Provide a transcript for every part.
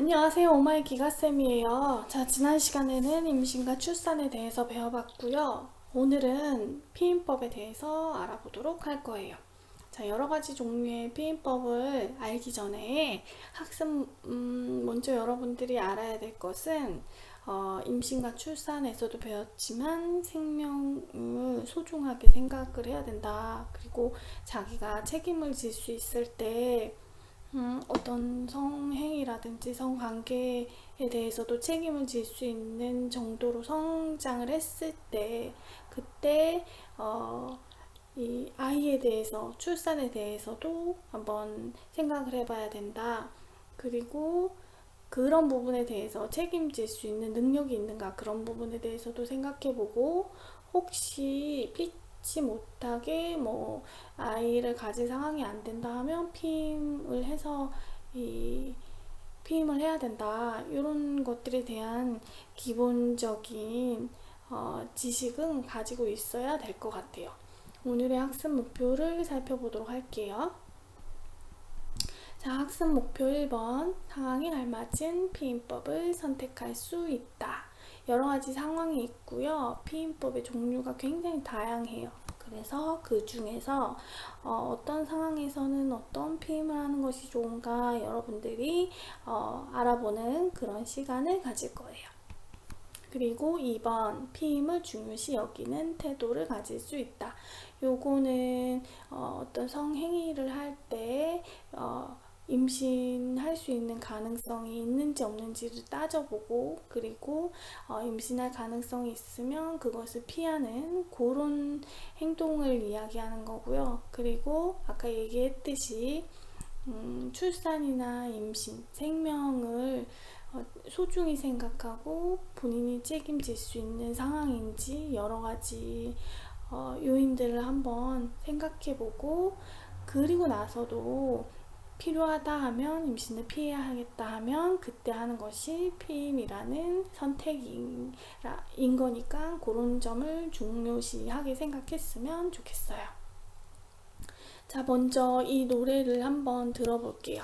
안녕하세요. 오마이 기가쌤이에요. 자, 지난 시간에는 임신과 출산에 대해서 배워봤고요. 오늘은 피임법에 대해서 알아보도록 할 거예요. 자, 여러 가지 종류의 피임법을 알기 전에 먼저 여러분들이 알아야 될 것은 임신과 출산에서도 배웠지만 생명을 소중하게 생각을 해야 된다. 그리고 자기가 책임을 질 수 있을 때 어떤 성행위라든지 성관계에 대해서도 책임을 질 수 있는 정도로 성장을 했을 때, 그때 이 아이에 대해서, 출산에 대해서도 한번 생각을 해봐야 된다. 그리고 그런 부분에 대해서 책임질 수 있는 능력이 있는가, 그런 부분에 대해서도 생각해보고, 혹시 피치 못하게 아이를 가질 상황이 안 된다 하면 피임을 해서 피임을 해야 된다. 이런 것들에 대한 기본적인 지식은 가지고 있어야 될 것 같아요. 오늘의 학습 목표를 살펴보도록 할게요. 자, 학습 목표 1번. 상황에 알맞은 피임법을 선택할 수 있다. 여러 가지 상황이 있고요. 피임법의 종류가 굉장히 다양해요. 그래서 그 중에서 어떤 상황에서는 어떤 피임을 하는 것이 좋은가 여러분들이 알아보는 그런 시간을 가질 거예요. 그리고 2번, 피임을 중요시 여기는 태도를 가질 수 있다. 요거는 어떤 성행위를 할 때 임신할 수 있는 가능성이 있는지 없는지를 따져보고, 그리고 임신할 가능성이 있으면 그것을 피하는 그런 행동을 이야기하는 거고요. 그리고 아까 얘기했듯이 출산이나 임신, 생명을 소중히 생각하고 본인이 책임질 수 있는 상황인지 여러 가지 요인들을 한번 생각해보고, 그리고 나서도 필요하다 하면, 임신을 피해야 하겠다 하면 그때 하는 것이 피임이라는 선택인 거니까 그런 점을 중요시하게 생각했으면 좋겠어요. 자, 먼저 이 노래를 한번 들어볼게요.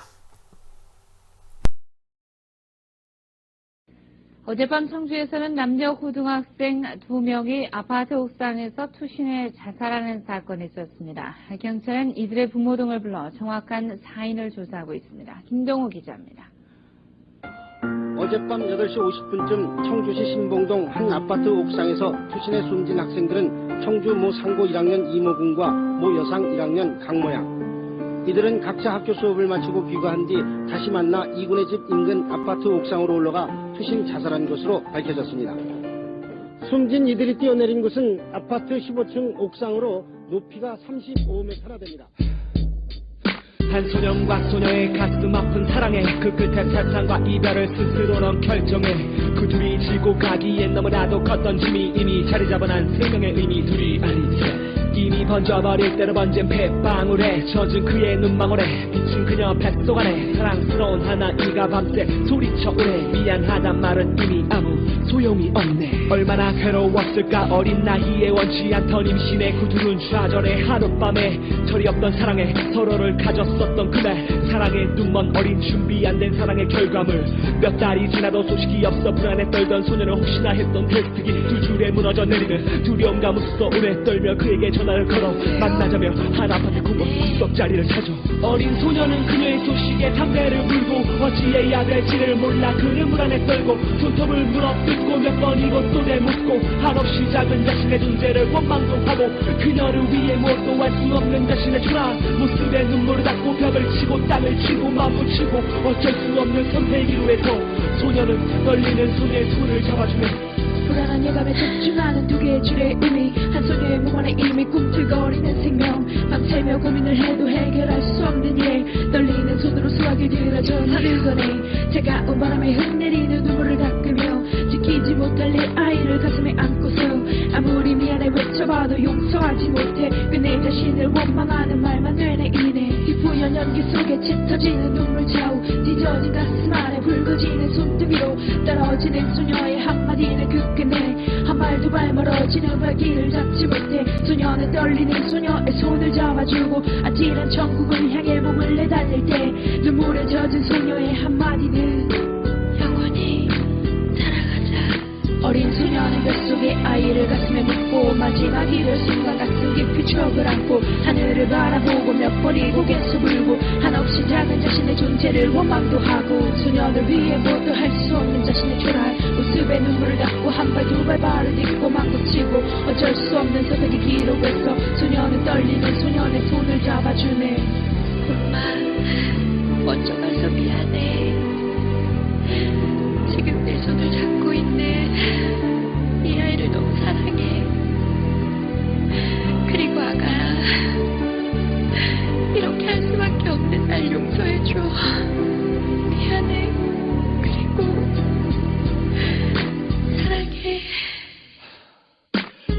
어젯밤 청주에서는 남녀 고등학생 2명이 아파트 옥상에서 투신해 자살하는 사건이 있었습니다. 경찰은 이들의 부모 등을 불러 정확한 사인을 조사하고 있습니다. 김동호 기자입니다. 어젯밤 8시 50분쯤 청주시 신봉동 한 아파트 옥상에서 투신해 숨진 학생들은 청주 모 상고 1학년 이모군과 모 여상 1학년 강모양. 이들은 각자 학교 수업을 마치고 귀가한 뒤 다시 만나 이군의 집 인근 아파트 옥상으로 올라가 투신 자살한 것으로 밝혀졌습니다. 숨진 이들이 뛰어내린 곳은 아파트 15층 옥상으로 높이가 35m나 됩니다. 한 소년과 소녀의 가슴 아픈 사랑에 그 끝에 세상과 이별을 스스로는 결정해 그 둘이 지고 가기엔 너무나도 컸던 짐이 이미 자리 잡아난 생명의 의미 둘이 아니지. 이미 번져버릴 대로 번진 폐방울에 젖은 그의 눈망울에 비친 그녀 뱃속 안에 사랑스러운 하나이가 밤새 소리쳐 오네. 미안하단 말은 이미 아무 소용이 없네. 얼마나 괴로웠을까. 어린 나이에 원치 않던 임신에 구두는 좌절해 하룻밤에 철이 없던 사랑에 서로를 가졌었던 그날 사랑에 눈먼 어린 준비 안 된 사랑의 결과물. 몇 달이 지나도 소식이 없어 불안에 떨던 소녀는 혹시나 했던 헬스기 두 줄에 무너져 내리는 두려움과 무서 오래 떨며 그에게 전화를 걸어 만나자며 한 아파트 구석자리를 찾아. 어린 소녀는 그녀의 소식에 담배를 불고 어찌해야 될지를 몰라. 그는 불안에 떨고 손톱을 물어뜯고 몇 번 이것도 되묻고 한없이 작은 자신의 존재를 원망도 하고 그녀를 위해 무엇도 할 수 없는 자신의 초라한 모습에 눈물을 닦고 벽을 치고 땅을 치고 마음을 치고 어쩔 수 없는 선택으로 해서 소녀는 떨리는 손에 손을 잡아주며 불안한 예감에 집중하는 두 개의 줄의 의미. 한 소녀의 몸 안에 이미 꿈틀거리는 생명. 밤새며 고민을 해도 해결할 수 없는 일. 떨리는 손으로 수화기 들어줘 하늘 거네. 차가운 바람에 흘내리는 눈물을 닦으며 지키지 못할 내 아이를 가슴에 안고서 아무리 미안해 외쳐봐도 용서하지 못해. 그 내 자신을 원망하는 말만 되뇌이네. 뒷부연 연기 속에 짙어지는 눈물 좌우 찢어진 가슴 안에 붉어지는 손등 위로 떨어지는 소녀의 한마디는 그 끝내 한 발 두 발 멀어지는 발길을 잡지 못해. 소녀는 떨리는 소녀의 손을 잡아주고 아찔한 천국을 향해 몸을 내달릴 때 눈물에 젖은 소녀의 한마디는 마지막 이별 순간 가슴 깊이 추억을 안고 하늘을 바라보고 몇 번이 고개 숙이고 한없이 작은 자신의 존재를 원망도 하고 소년을 위해 뭣도 할 수 없는 자신의 초라한 모습에 눈물을 닦고 한 발 두 발 발을 딛고 망고치고 어쩔 수 없는 선택이 기록했어. 소년은 떨리는 소년의 손을 잡아주네. 엄마, 먼저 가서 미안해. 지금 내 손을 잡고 있는 이 아이를 너무 사랑해. 그리고 아가야, 이렇게 할 수밖에 없는 날 용서해줘. 미안해. 그리고 사랑해.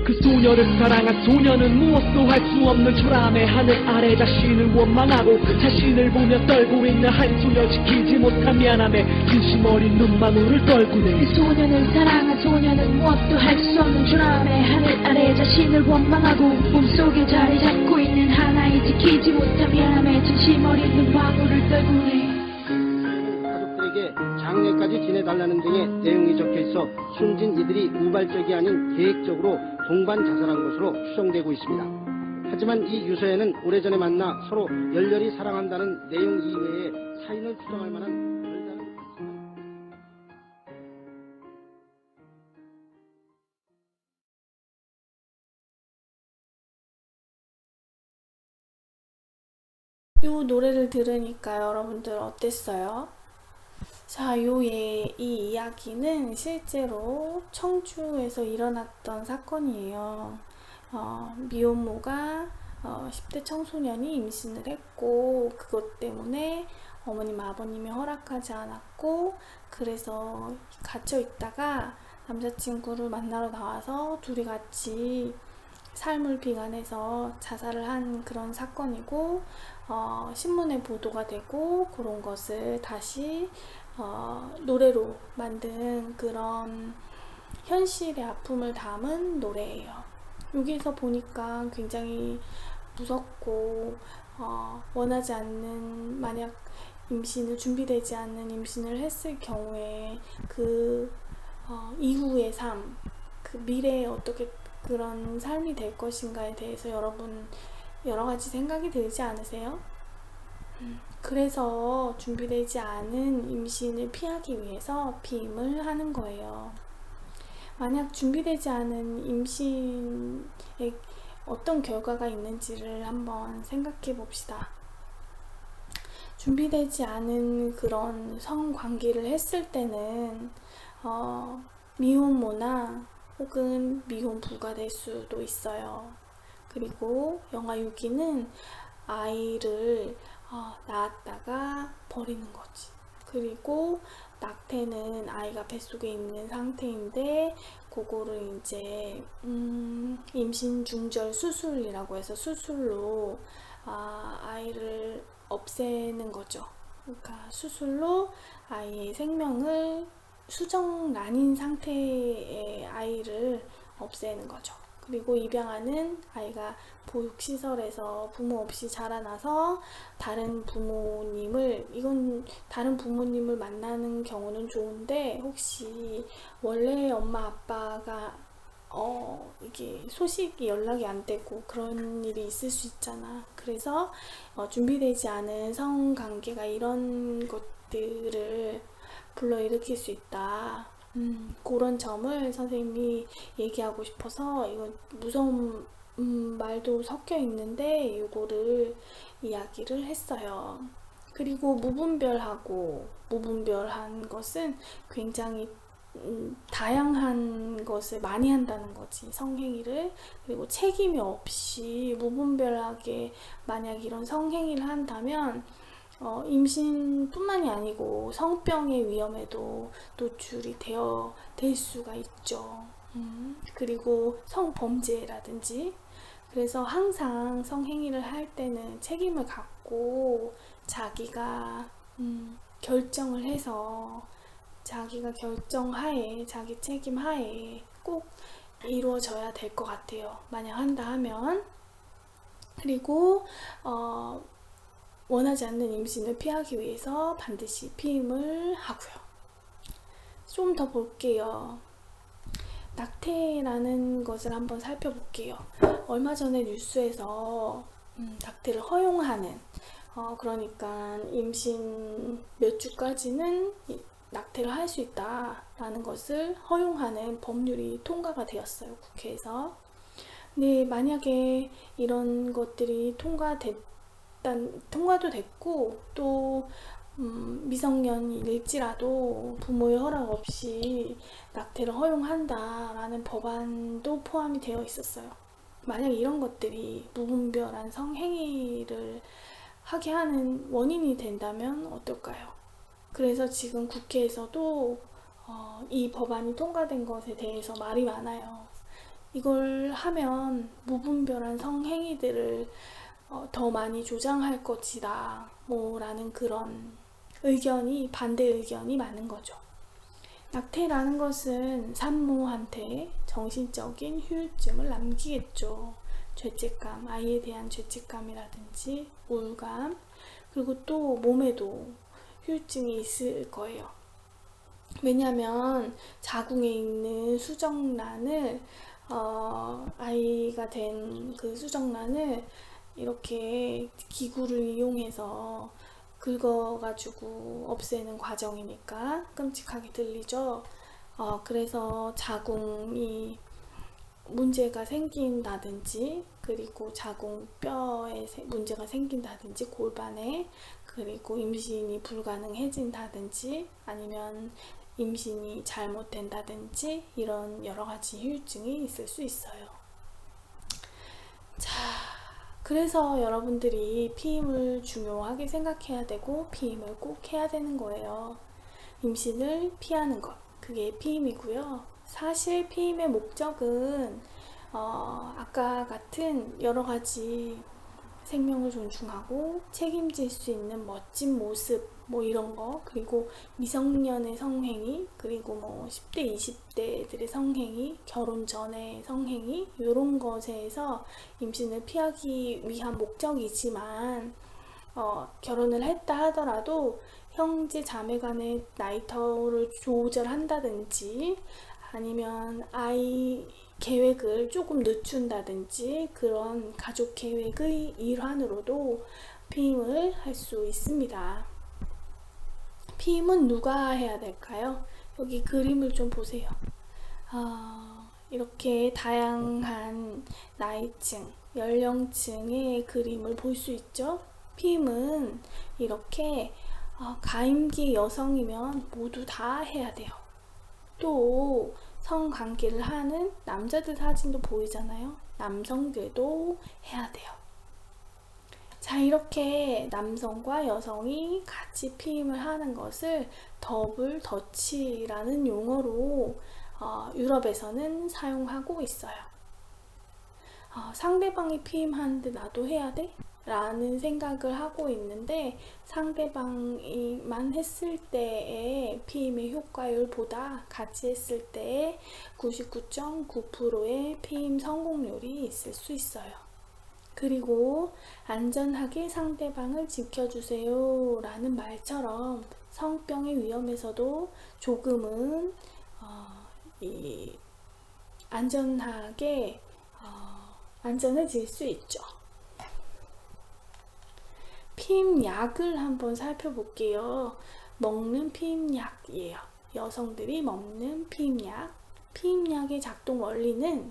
그 소녀를 사랑한 소녀는 무엇도 할 수 없는 초라함에 하늘 아래 자신을 원망하고 자신을 보며 떨고 있는 한 소녀 지키지 못한 미안함에 진심 어린 눈망울을 떨구네. 그 소년을 사랑한 소년은 무엇도 할 수 없는 초라함에 하늘 아래 자신을 원망하고 몸속에 자리 잡고 있는 하나의 지키지 못한 미안함에 진심 어린 눈망울을 떨구네. 가족들에게 장례까지 지내달라는 등의 내용이 적혀있어 숨진 이들이 우발적이 아닌 계획적으로 동반 자살한 것으로 추정되고 있습니다. 하지만 이 유서에는 오래전에 만나 서로 열렬히 사랑한다는 내용 이외에 사인을 추정할 만한 별다른 이 노래를 들으니까 여러분들 어땠어요? 자, 이 이야기는 실제로 청주에서 일어났던 사건이에요. 미혼모가 10대 청소년이 임신을 했고 그것 때문에 어머님 아버님이 허락하지 않았고 그래서 갇혀 있다가 남자친구를 만나러 나와서 둘이 같이 삶을 비관해서 자살을 한 그런 사건이고 신문에 보도가 되고 그런 것을 다시 노래로 만든 그런 현실의 아픔을 담은 노래예요. 여기서 보니까 굉장히 무섭고 원하지 않는 만약 준비되지 않는 임신을 했을 경우에 그 이후의 삶, 그 미래에 어떻게 그런 삶이 될 것인가에 대해서 여러분 여러 가지 생각이 들지 않으세요? 그래서 준비되지 않은 임신을 피하기 위해서 피임을 하는 거예요. 만약 준비되지 않은 임신에 어떤 결과가 있는지를 한번 생각해 봅시다. 준비되지 않은 그런 성관계를 했을 때는 미혼모나 혹은 미혼부가 될 수도 있어요. 그리고 영아 유기는 아이를 낳았다가 버리는 거지. 그리고 낙태는 아이가 뱃속에 있는 상태인데 그거를 이제 임신 중절 수술이라고 해서 수술로 아이를 없애는 거죠. 그러니까 수술로 아이의 생명을 수정란인 상태의 아이를 없애는 거죠. 그리고 입양하는 아이가 보육시설에서 부모 없이 자라나서 다른 부모님을 만나는 경우는 좋은데 혹시 원래 엄마 아빠가 이게 소식이 연락이 안 되고 그런 일이 있을 수 있잖아. 그래서 준비되지 않은 성관계가 이런 것들을 불러일으킬 수 있다. 그런 점을 선생님이 얘기하고 싶어서 이건 무서운 말도 섞여 있는데 이거를 이야기를 했어요. 그리고 무분별한 것은 굉장히 다양한 것을 많이 한다는 거지. 성행위를. 그리고 책임이 없이 무분별하게 만약 이런 성행위를 한다면 임신뿐만이 아니고 성병의 위험에도 노출이 될 수가 있죠. 그리고 성범죄라든지. 그래서 항상 성행위를 할 때는 책임을 갖고 자기가 결정을 해서 자기가 결정하에 자기 책임하에 꼭 이루어져야 될 것 같아요. 만약 한다 하면. 그리고 원하지 않는 임신을 피하기 위해서 반드시 피임을 하고요. 좀 더 볼게요. 낙태라는 것을 한번 살펴볼게요. 얼마 전에 뉴스에서 낙태를 허용하는 그러니까 임신 몇 주까지는 낙태를 할 수 있다라는 것을 허용하는 법률이 통과가 되었어요, 국회에서. 근데 만약에 이런 것들이 통과도 됐고 또 미성년일지라도 부모의 허락 없이 낙태를 허용한다라는 법안도 포함이 되어 있었어요. 만약 이런 것들이 무분별한 성행위를 하게 하는 원인이 된다면 어떨까요? 그래서 지금 국회에서도 이 법안이 통과된 것에 대해서 말이 많아요. 이걸 하면 무분별한 성행위들을 더 많이 조장할 것이다 라는 그런 반대 의견이 많은 거죠. 낙태라는 것은 산모한테 정신적인 후유증을 남기겠죠. 죄책감, 아이에 대한 죄책감이라든지 우울감, 그리고 또 몸에도 후유증이 있을 거예요. 왜냐하면 자궁에 있는 수정란을 아이가 된 그 수정란을 이렇게 기구를 이용해서 긁어가지고 없애는 과정이니까 끔찍하게 들리죠. 그래서 자궁이 문제가 생긴다든지, 그리고 자궁뼈에 문제가 생긴다든지, 골반에, 그리고 임신이 불가능해진다든지, 아니면 임신이 잘못된다든지, 이런 여러 가지 후유증이 있을 수 있어요. 자, 그래서 여러분들이 피임을 중요하게 생각해야 되고 피임을 꼭 해야 되는 거예요. 임신을 피하는 것, 그게 피임이고요. 사실 피임의 목적은 아까 같은 여러 가지 생명을 존중하고 책임질 수 있는 멋진 모습 이런 거, 그리고 미성년의 성행위, 그리고 10대, 20대들의 성행위, 결혼 전의 성행위, 이런 것에서 임신을 피하기 위한 목적이지만 결혼을 했다 하더라도 형제 자매 간의 나이터를 조절한다든지, 아니면 아이 계획을 조금 늦춘다든지, 그런 가족 계획의 일환으로도 피임을 할 수 있습니다. 피임은 누가 해야 될까요? 여기 그림을 좀 보세요. 이렇게 다양한 나이층, 연령층의 그림을 볼 수 있죠. 피임은 이렇게 가임기 여성이면 모두 다 해야 돼요. 또 성관계를 하는 남자들 사진도 보이잖아요. 남성들도 해야 돼요. 자, 이렇게 남성과 여성이 같이 피임을 하는 것을 더블 더치라는 용어로 유럽에서는 사용하고 있어요. 상대방이 피임하는데 나도 해야 돼? 라는 생각을 하고 있는데, 상대방이만 했을 때의 피임의 효과율보다 같이 했을 때의 99.9%의 피임 성공률이 있을 수 있어요. 그리고 안전하게 상대방을 지켜주세요 라는 말처럼 성병의 위험에서도 조금은 안전해질 수 있죠. 피임약을 한번 살펴볼게요. 먹는 피임약이에요. 여성들이 먹는 피임약. 피임약의 작동 원리는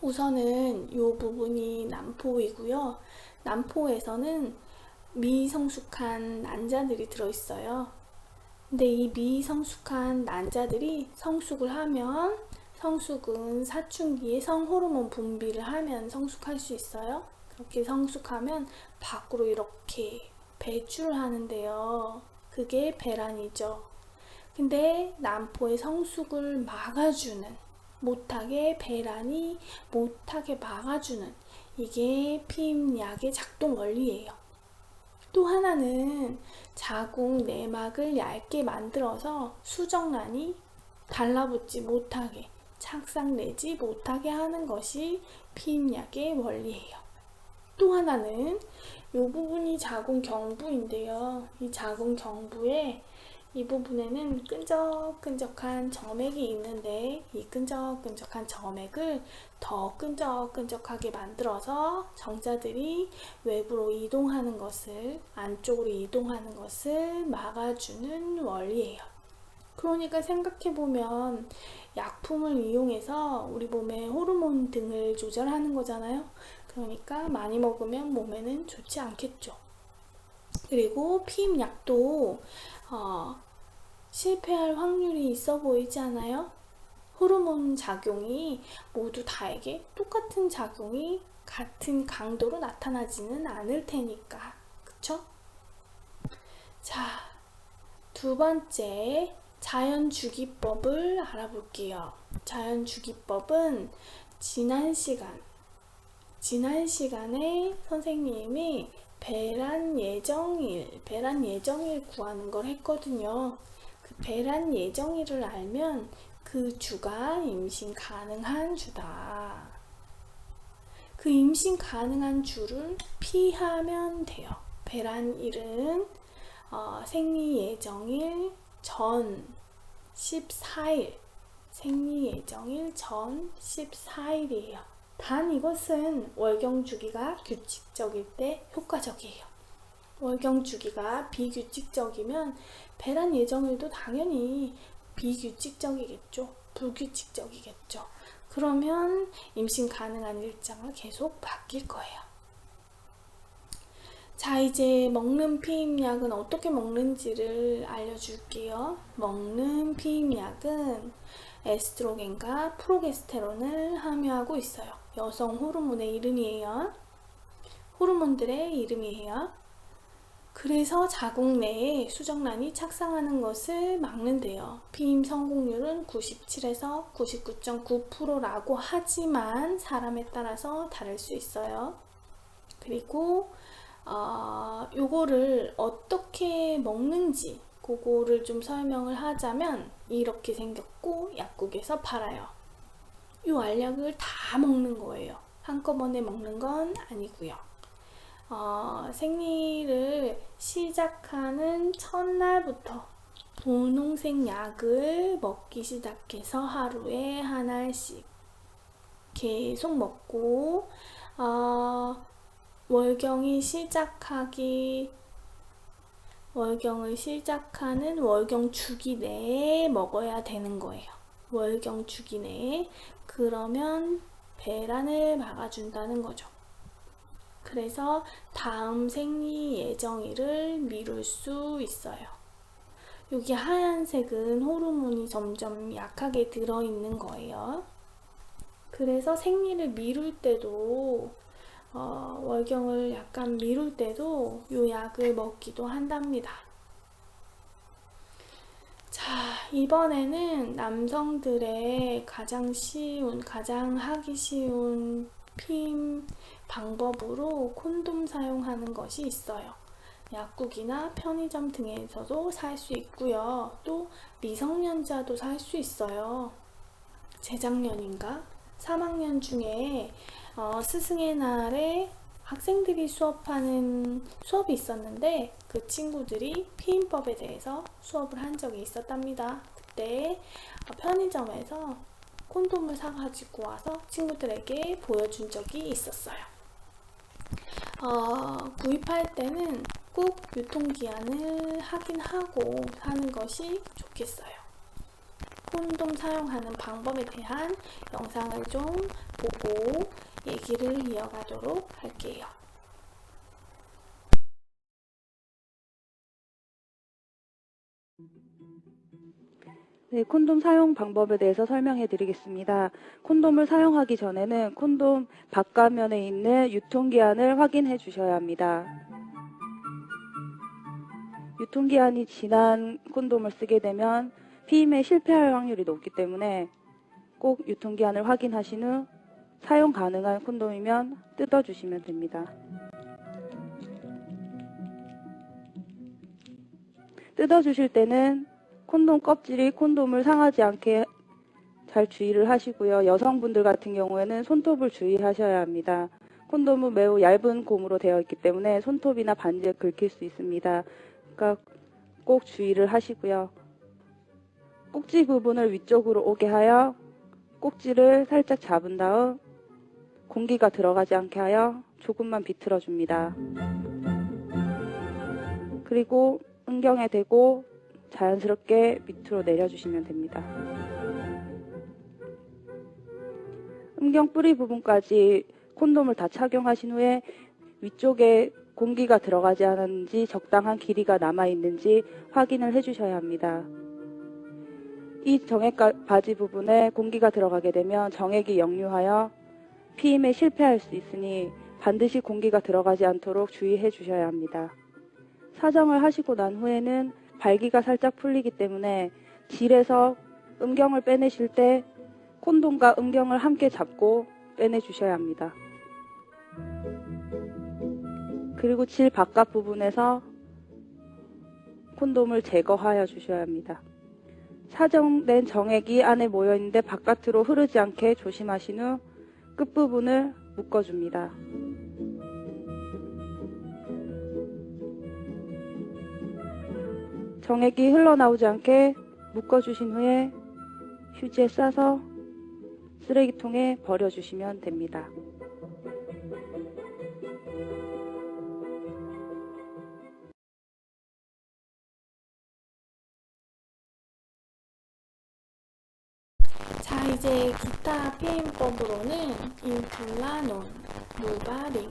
우선은 이 부분이 난포이고요. 난포에서는 미성숙한 난자들이 들어있어요. 근데 이 미성숙한 난자들이 성숙을 하면, 성숙은 사춘기에 성호르몬 분비를 하면 성숙할 수 있어요. 그렇게 성숙하면 밖으로 이렇게 배출을 하는데요. 그게 배란이죠. 근데 난포의 성숙을 막아주는, 배란이 못하게 막아주는, 이게 피임약의 작동 원리예요. 또 하나는 자궁 내막을 얇게 만들어서 수정란이 달라붙지 못하게, 착상내지 못하게 하는 것이 피임약의 원리예요. 또 하나는 이 부분이 자궁 경부인데요. 이 자궁 경부에 이 부분에는 끈적끈적한 점액이 있는데 이 끈적끈적한 점액을 더 끈적끈적하게 만들어서 정자들이 외부로 이동하는 것을, 안쪽으로 이동하는 것을 막아주는 원리예요. 그러니까 생각해보면 약품을 이용해서 우리 몸의 호르몬 등을 조절하는 거잖아요. 그러니까 많이 먹으면 몸에는 좋지 않겠죠. 그리고 피임약도 실패할 확률이 있어 보이지 않아요? 호르몬 작용이 모두 다에게 똑같은 작용이 같은 강도로 나타나지는 않을 테니까. 그쵸? 자, 두 번째 자연주기법을 알아볼게요. 자연주기법은 지난 시간에 선생님이 배란 예정일 구하는 걸 했거든요. 그 배란 예정일을 알면 그 주가 임신 가능한 주다. 그 임신 가능한 주를 피하면 돼요. 배란일은 생리 예정일 전 14일, 생리 예정일 전 14일이에요. 단 이것은 월경 주기가 규칙적일 때 효과적이에요. 월경 주기가 비규칙적이면 배란 예정일도 당연히 비규칙적이겠죠. 불규칙적이겠죠. 그러면 임신 가능한 일정을 계속 바뀔 거예요. 자, 이제 먹는 피임약은 어떻게 먹는지를 알려줄게요. 먹는 피임약은 에스트로겐과 프로게스테론을 함유하고 있어요. 여성 호르몬의 이름이에요. 호르몬들의 이름이에요. 그래서 자궁 내에 수정란이 착상하는 것을 막는데요. 피임 성공률은 97에서 99.9%라고 하지만 사람에 따라서 다를 수 있어요. 그리고 요거를 어떻게 먹는지 그거를 좀 설명을 하자면 이렇게 생겼고 약국에서 팔아요. 요 알약을 다 먹는 거예요. 한꺼번에 먹는 건 아니고요. 생리를 시작하는 첫날부터 분홍색 약을 먹기 시작해서 하루에 한 알씩 계속 먹고 월경을 시작하는 월경 주기 내에 먹어야 되는 거예요. 월경 주기 내에. 그러면 배란을 막아준다는 거죠. 그래서 다음 생리 예정일을 미룰 수 있어요. 여기 하얀색은 호르몬이 점점 약하게 들어있는 거예요. 그래서 생리를 미룰 때도 월경을 약간 미룰 때도 이 약을 먹기도 한답니다. 자, 이번에는 남성들의 가장 하기 쉬운 피임 방법으로 콘돔 사용하는 것이 있어요. 약국이나 편의점 등에서도 살 수 있고요. 또 미성년자도 살 수 있어요. 재작년인가 3학년 중에 스승의 날에 학생들이 수업이 있었는데 그 친구들이 피임법에 대해서 수업을 한 적이 있었답니다. 그때 편의점에서 콘돔을 사가지고 와서 친구들에게 보여준 적이 있었어요. 구입할 때는 꼭 유통기한을 확인하고 사는 것이 좋겠어요. 콘돔 사용하는 방법에 대한 영상을 좀 보고 얘기를 이어가도록 할게요. 네, 콘돔 사용 방법에 대해서 설명해 드리겠습니다. 콘돔을 사용하기 전에는 콘돔 바깥면에 있는 유통기한을 확인해 주셔야 합니다. 유통기한이 지난 콘돔을 쓰게 되면 피임에 실패할 확률이 높기 때문에 꼭 유통기한을 확인하신 후 사용 가능한 콘돔이면 뜯어주시면 됩니다. 뜯어주실 때는 콘돔 껍질이 콘돔을 상하지 않게 잘 주의를 하시고요. 여성분들 같은 경우에는 손톱을 주의하셔야 합니다. 콘돔은 매우 얇은 고무로 되어 있기 때문에 손톱이나 반지에 긁힐 수 있습니다. 그러니까 꼭 주의를 하시고요. 꼭지 부분을 위쪽으로 오게 하여 꼭지를 살짝 잡은 다음 공기가 들어가지 않게 하여 조금만 비틀어 줍니다. 그리고 음경에 대고 자연스럽게 밑으로 내려주시면 됩니다. 음경 뿌리 부분까지 콘돔을 다 착용하신 후에 위쪽에 공기가 들어가지 않았는지 적당한 길이가 남아있는지 확인을 해주셔야 합니다. 이 정액 바지 부분에 공기가 들어가게 되면 정액이 역류하여 피임에 실패할 수 있으니 반드시 공기가 들어가지 않도록 주의해 주셔야 합니다. 사정을 하시고 난 후에는 발기가 살짝 풀리기 때문에 질에서 음경을 빼내실 때 콘돔과 음경을 함께 잡고 빼내 주셔야 합니다. 그리고 질 바깥 부분에서 콘돔을 제거하여 주셔야 합니다. 사정된 정액이 안에 모여있는데 바깥으로 흐르지 않게 조심하신 후 끝부분을 묶어줍니다. 정액이 흘러나오지 않게 묶어주신 후에 휴지에 싸서 쓰레기통에 버려주시면 됩니다. 자, 이제 기타 피임법으로는 임플라논, 루바린,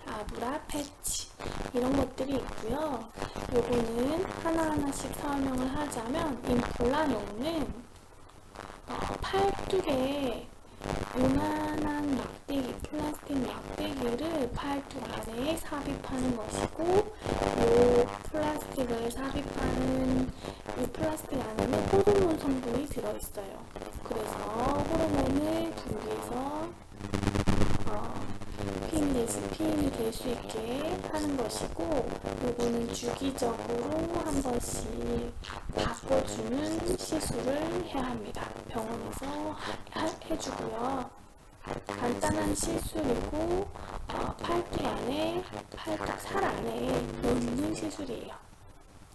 아브라 패치 이런 것들이 있고요. 요거는 하나하나씩 설명을 하자면 임플라논은 팔뚝에 요만한 막대기, 플라스틱 막대기를 팔뚝 안에 삽입하는 것이고, 이 플라스틱을 삽입하는 이 플라스틱 안에는 호르몬 성분이 들어있어요. 그래서 호르몬을 분비해서 피임이 될 수 있게 하는 것이고, 요거는 주기적으로 한 번씩 바꿔주는 시술을 해야 합니다. 병원에서 해주고요. 간단한 시술이고 팔뚝 안에, 팔뚝 살 안에 넣는 시술이에요.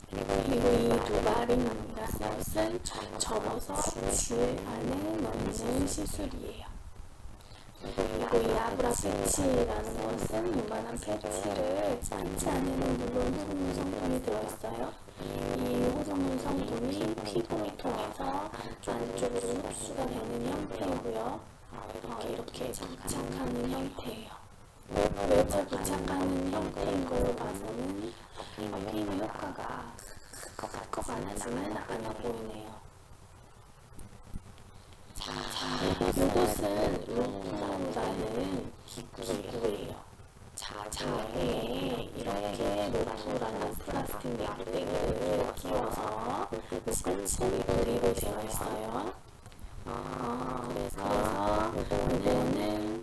그리고 이 루바린이라는 것은 접어서 질 안에 넣는 시술이에요. 그리고 이 아브라 패치라는 것은 요만한 패치를 짠치 안에는 물론 호르몬 성분이 들어있어요. 이 호르몬 성분이 피부를 통해서 안쪽으로 흡수가 되는 형태이고요. 이렇게 부착하는 형태예요. 왜 부착하는 형태인 걸로 봐서는 피임의 효과가 클 것 같지는 않아 보이네요. 이것은 로프라는 기구예요. 자에 이렇게 로프라는 플라스틱 막대기를 끼워서 끝이 그리로 되어 있어요. 그래서 이거는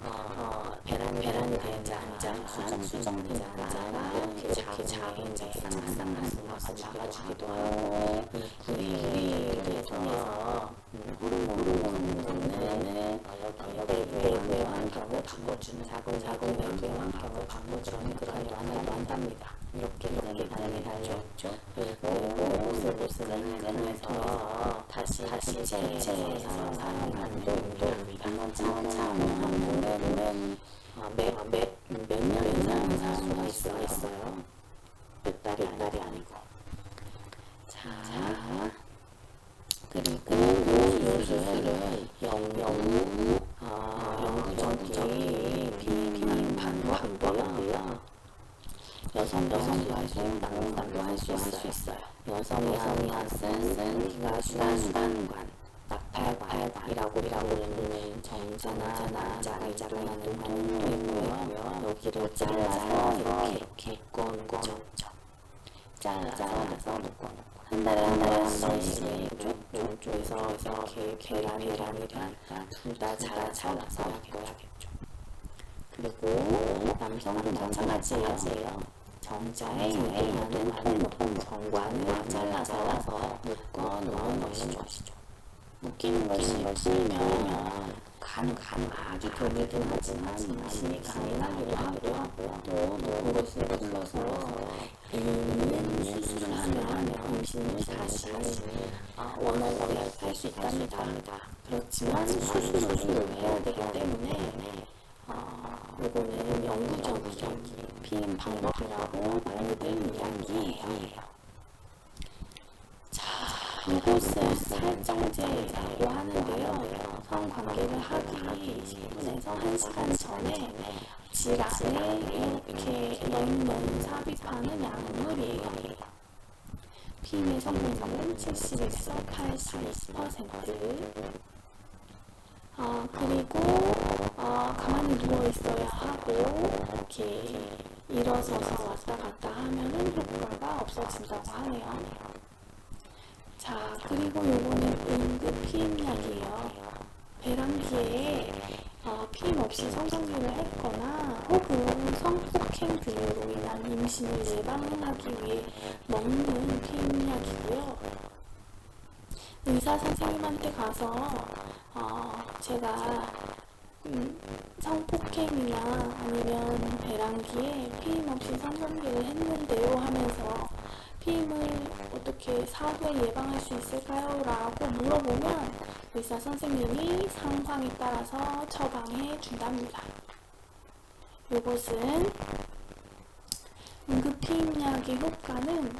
배란이 된 잔자, 수정된 잔자가 이렇게 자에 이제 잡아주기도 하고, 우리를 통해서 호르몬을 내부의 환경을 바꿔주는, 자궁 내부의 환경을 바꿔주는 그런 역할도 한답니다. 이렇게 가능이 달려있죠. 그리고 보슬보슬한 끈을 통해서 다시 체에서 사용하는 용도입니다. 차원차원은 몇 년 이상은 사용할 수가 있어요. 몇 달이 아니고. 자, 그리고 이 수술은 영구적인 피임 방법이고요. 여성도 할 수 있고 남성도 할 수 있어요. 여성이 하는 것은 기가수관관, 낙팔관이라고 부르는 정자나 나자가 하는 동물이고요. 여기를 잘라서 이렇게 묶어놓죠. 잘라서 묶어놓고 한 달에 한 번씩 쪽쪽에서 이렇게 계란이랑 둘 다 잘라서 묶어주겠죠. 그리고 남성도 마찬가지예요. 정자에 있는 정관을 잘라서 묶어 놓은 것이죠. 묶이는 것이 없으면 간은 아주 덜하지만 임신이 가능하기도 하고요. 또 묶은 것을 풀어서 있는 수술을 하면 임신을 다시 원활하게 할 수 있답니다. 그렇지만 수술을 해야 되기 때문에 이거는 영구적인 피임 방법이라고 많이들 이야기해요. 이곳은 살정제라고 하는데요. 성관계를 하기 10분에서 1시간 전에 질 안에 이렇게 넣는 삽입하는 약물이에요. 피임의 성분은 70에서 80%. 그리고 가만히 누워 있어야 하고 이렇게 일어서서 왔다 갔다 하면은 효과가 없어진다고 하네요. 자, 그리고 요거는 응급 피임약이에요. 배란기에 피임 없이 성관계를 했거나 혹은 성폭행 등으로 인한 임신을 예방하기 위해 먹는 피임약이고요. 의사 선생님한테 가서 제가 성폭행이나 아니면 배란기에 피임 없이 성관계를 했는데요 하면서 피임을 어떻게 사후에 예방할 수 있을까요? 라고 물어보면 의사 선생님이 상황에 따라서 처방해 준답니다. 이것은 응급피임약의 효과는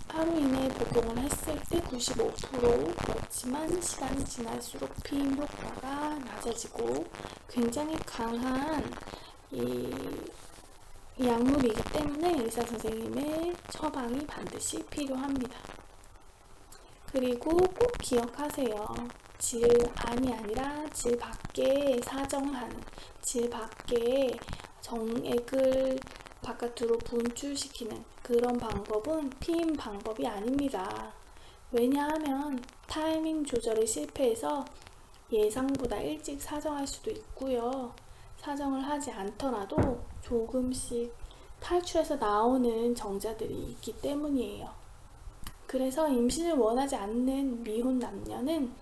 하루 이내에 복용을 했을 때 95%, 그렇지만 시간이 지날수록 피임 효과가 낮아지고 굉장히 강한 이 약물이기 때문에 의사 선생님의 처방이 반드시 필요합니다. 그리고 꼭 기억하세요. 질 안이 아니라 질 밖에 사정하는, 질 밖에 정액을 바깥으로 분출시키는 그런 방법은 피임 방법이 아닙니다. 왜냐하면 타이밍 조절을 실패해서 예상보다 일찍 사정할 수도 있고요. 사정을 하지 않더라도 조금씩 탈출해서 나오는 정자들이 있기 때문이에요. 그래서 임신을 원하지 않는 미혼 남녀는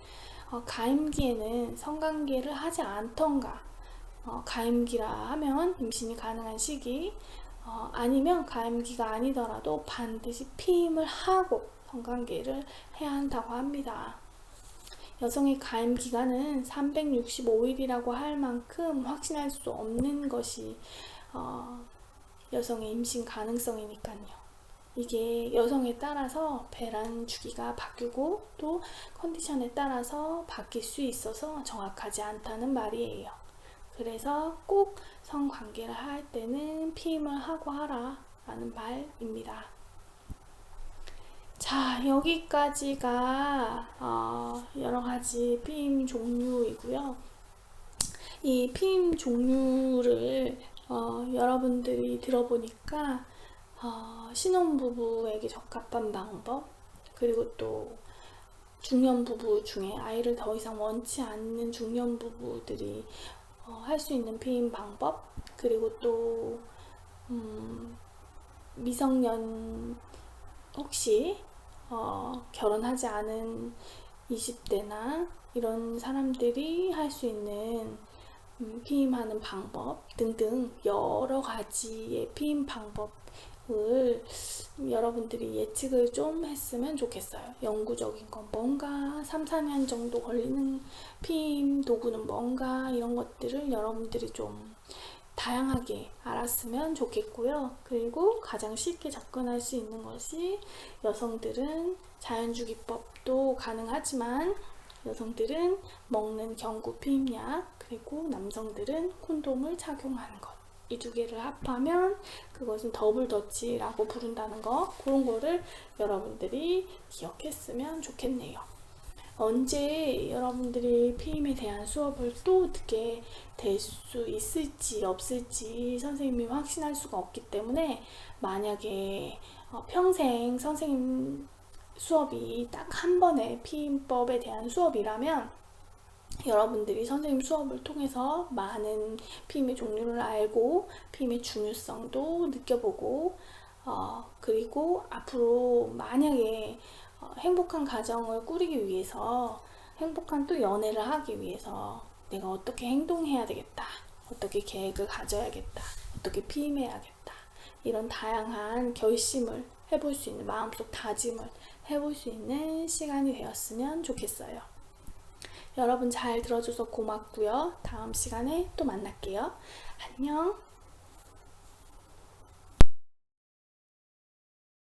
가임기에는 성관계를 하지 않던가, 가임기라 하면 임신이 가능한 시기, 아니면 가임기가 아니더라도 반드시 피임을 하고 성관계를 해야 한다고 합니다. 여성의 가임 기간은 365일이라고 할 만큼 확신할 수 없는 것이 여성의 임신 가능성이니까요. 이게 여성에 따라서 배란 주기가 바뀌고 또 컨디션에 따라서 바뀔 수 있어서 정확하지 않다는 말이에요. 그래서 꼭 성관계를 할 때는 피임을 하고 하라 라는 말입니다. 자, 여기까지가 여러가지 피임 종류이고요. 이 피임 종류를 여러분들이 들어보니까 신혼부부에게 적합한 방법, 그리고 또 중년부부 중에 아이를 더 이상 원치 않는 중년부부들이 할 수 있는 피임 방법, 그리고 또 미성년 혹시 결혼하지 않은 20대나 이런 사람들이 할 수 있는 피임하는 방법 등등 여러 가지의 피임 방법을 여러분들이 예측을 좀 했으면 좋겠어요. 영구적인 건 뭔가, 3, 4년 정도 걸리는 피임 도구는 뭔가, 이런 것들을 여러분들이 좀 다양하게 알았으면 좋겠고요. 그리고 가장 쉽게 접근할 수 있는 것이 여성들은 자연주기법도 가능하지만 여성들은 먹는 경구 피임약, 그리고 남성들은 콘돔을 착용하는 것, 이 두 개를 합하면 그것은 더블 더치라고 부른다는 거, 그런 거를 여러분들이 기억했으면 좋겠네요. 언제 여러분들이 피임에 대한 수업을 또 듣게 될 수 있을지 없을지 선생님이 확신할 수가 없기 때문에, 만약에 평생 선생님 수업이 딱 한 번의 피임법에 대한 수업이라면 여러분들이 선생님 수업을 통해서 많은 피임의 종류를 알고 피임의 중요성도 느껴보고 그리고 앞으로 만약에 행복한 가정을 꾸리기 위해서 행복한 또 연애를 하기 위해서 내가 어떻게 행동해야 되겠다, 어떻게 계획을 가져야겠다, 어떻게 피임해야겠다, 이런 다양한 결심을 해볼 수 있는, 마음속 다짐을 해볼 수 있는 시간이 되었으면 좋겠어요. 여러분 잘 들어줘서 고맙고요. 다음 시간에 또 만날게요. 안녕.